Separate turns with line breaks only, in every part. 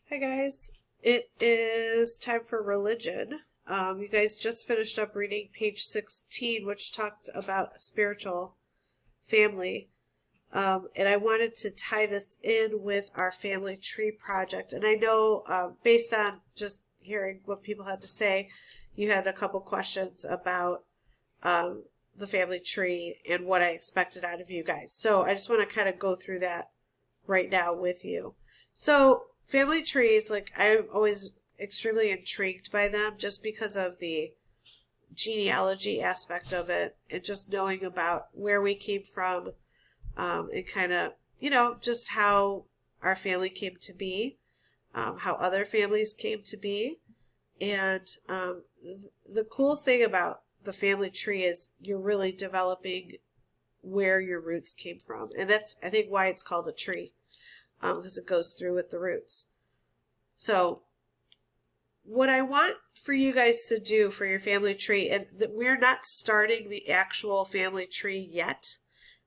Hi guys, it is time for religion. You guys just finished up reading page 16, which talked about spiritual family. And I wanted to tie this in with our family tree project. And I know, based on just hearing what people had to say, you had a couple questions about the family tree and what I expected out of you guys. So I just want to kind of go through that right now with you. So family trees, like I'm always extremely intrigued by them just because of the genealogy aspect of it and just knowing about where we came from, and kind of, just how our family came to be, how other families came to be. And the cool thing about the family tree is you're really developing where your roots came from. And that's, I think, why it's called a tree, because it goes through with the roots. So what I want for you guys to do for your family tree, and we're not starting the actual family tree yet.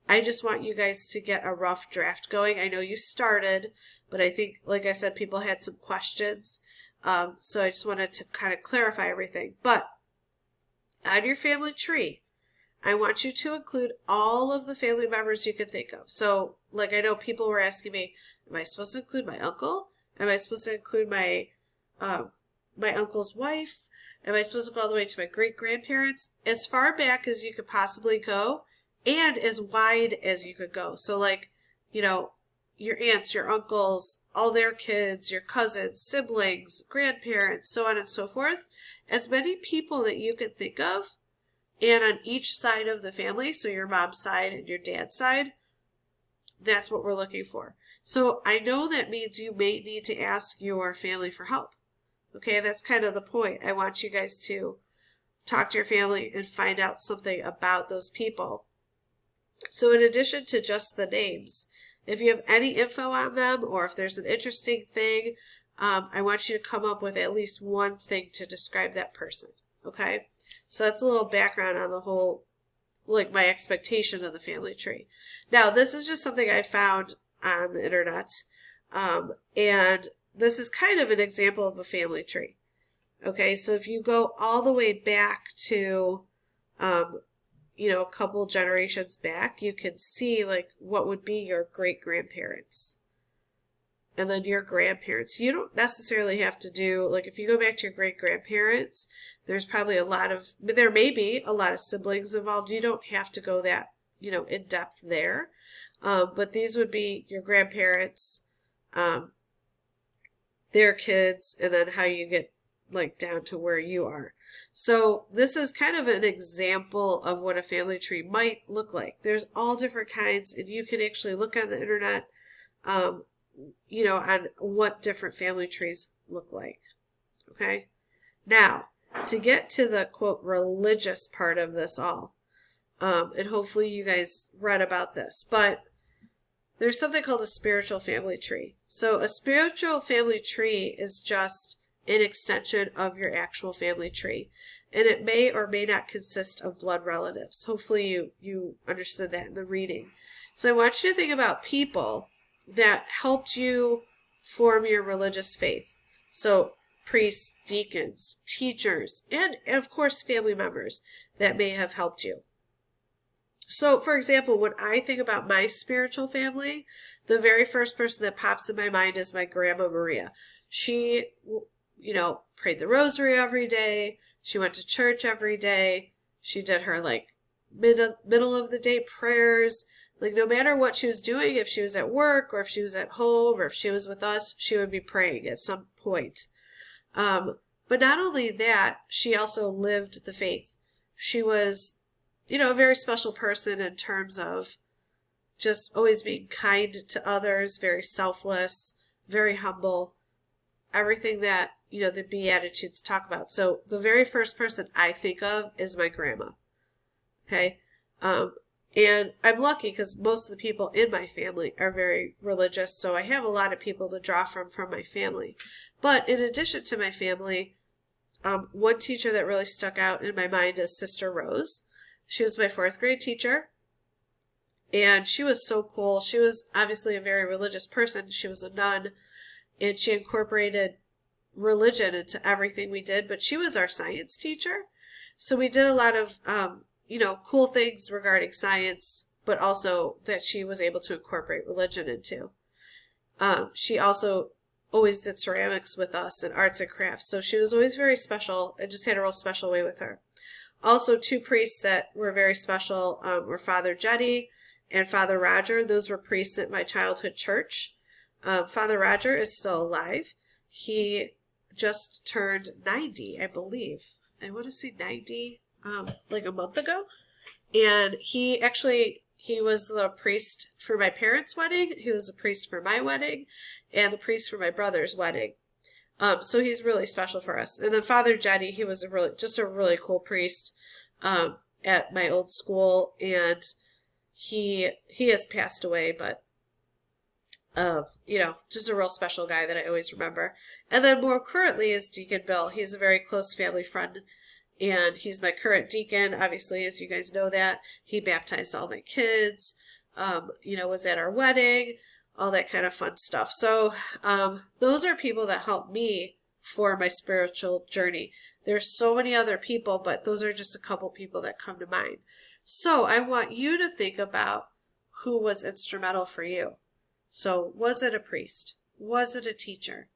I just want you guys to get a rough draft going. I know you started, but I think, like I said, people had some questions. So I just wanted to kind of clarify everything. But on your family tree, I want you to include all of the family members you can think of. So, like, I know people were asking me, am I supposed to include my uncle? Am I supposed to include my uncle's wife? Am I supposed to go all the way to my great-grandparents? As far back as you could possibly go and as wide as you could go. So, like, your aunts, your uncles, all their kids, your cousins, siblings, grandparents, so on and so forth. As many people that you can think of, and on each side of the family, so your mom's side and your dad's side, that's what we're looking for. So I know that means you may need to ask your family for help. Okay, that's kind of the point. I want you guys to talk to your family and find out something about those people. So in addition to just the names, if you have any info on them or if there's an interesting thing, I want you to come up with at least one thing to describe that person. Okay? So that's a little background on the whole, like, my expectation of the family tree. Now, this is just something I found on the internet. And this is kind of an example of a family tree. Okay, so if you go all the way back to, a couple generations back, you can see, like, what would be your great-grandparents. And then your grandparents. You don't necessarily have to do, like, if you go back to your great-grandparents, there's probably there may be a lot of siblings involved. You don't have to go that, in depth there. But these would be your grandparents, their kids, and then how you get, like, down to where you are. So this is kind of an example of what a family tree might look like. There's all different kinds, and you can actually look on the internet, on what different family trees look like. Okay? Now, to get to the, quote, religious part of this all, and hopefully you guys read about this, but there's something called a spiritual family tree. So a spiritual family tree is just an extension of your actual family tree. And it may or may not consist of blood relatives. Hopefully you understood that in the reading. So I want you to think about people that helped you form your religious faith. So priests, deacons, teachers, and of course family members that may have helped you. So, for example, when I think about my spiritual family, the very first person that pops in my mind is my Grandma Maria. She, prayed the rosary every day. She went to church every day. She did her, like, middle of the day prayers. Like, no matter what she was doing, if she was at work or if she was at home or if she was with us, she would be praying at some point. But not only that, she also lived the faith. She was, a very special person in terms of just always being kind to others, very selfless, very humble, everything that, the Beatitudes talk about. So the very first person I think of is my grandma. Okay? And I'm lucky because most of the people in my family are very religious, so I have a lot of people to draw from my family. But in addition to my family, one teacher that really stuck out in my mind is Sister Rose. She was my 4th grade teacher, and she was so cool. She was obviously a very religious person. She was a nun, and she incorporated religion into everything we did, but she was our science teacher. So we did a lot of, cool things regarding science, but also that she was able to incorporate religion into. She also always did ceramics with us and arts and crafts. So she was always very special and just had a real special way with her. Also, two priests that were very special were Father Jetty and Father Roger. Those were priests at my childhood church. Father Roger is still alive. He just turned 90, I believe. I want to say 90, like a month ago. And he was the priest for my parents' wedding. He was the priest for my wedding and the priest for my brother's wedding. So he's really special for us. And then Father Jetty, he was just a really cool priest at my old school, and he has passed away, but just a real special guy that I always remember. And then more currently is Deacon Bill. He's a very close family friend, and he's my current deacon. Obviously, as you guys know that, he baptized all my kids, was at our wedding, all that kind of fun stuff. So those are people that helped me for my spiritual journey. There's so many other people, but those are just a couple people that come to mind. So I want you to think about who was instrumental for you. So was it a priest? Was it a teacher?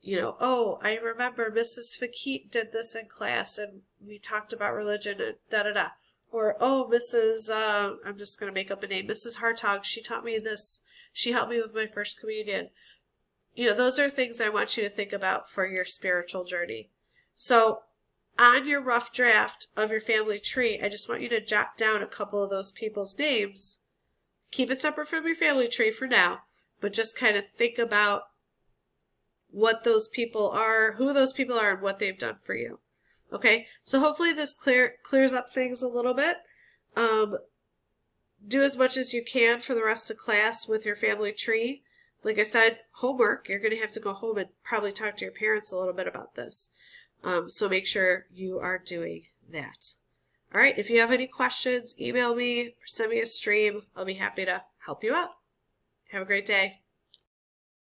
I remember Mrs. Fakit did this in class and we talked about religion and da-da-da. Or, Mrs. I'm just going to make up a name, Mrs. Hartog, she taught me this. She helped me with my first communion. Those are things I want you to think about for your spiritual journey. So on your rough draft of your family tree, I just want you to jot down a couple of those people's names. Keep it separate from your family tree for now, but just kind of think about what those people are, who those people are, and what they've done for you. Okay? So hopefully this clears up things a little bit. Do as much as you can for the rest of class with your family tree. Like I said, homework, you're going to have to go home and probably talk to your parents a little bit about this. So make sure you are doing that. All right, if you have any questions, email me, send me a stream. I'll be happy to help you out. Have a great day.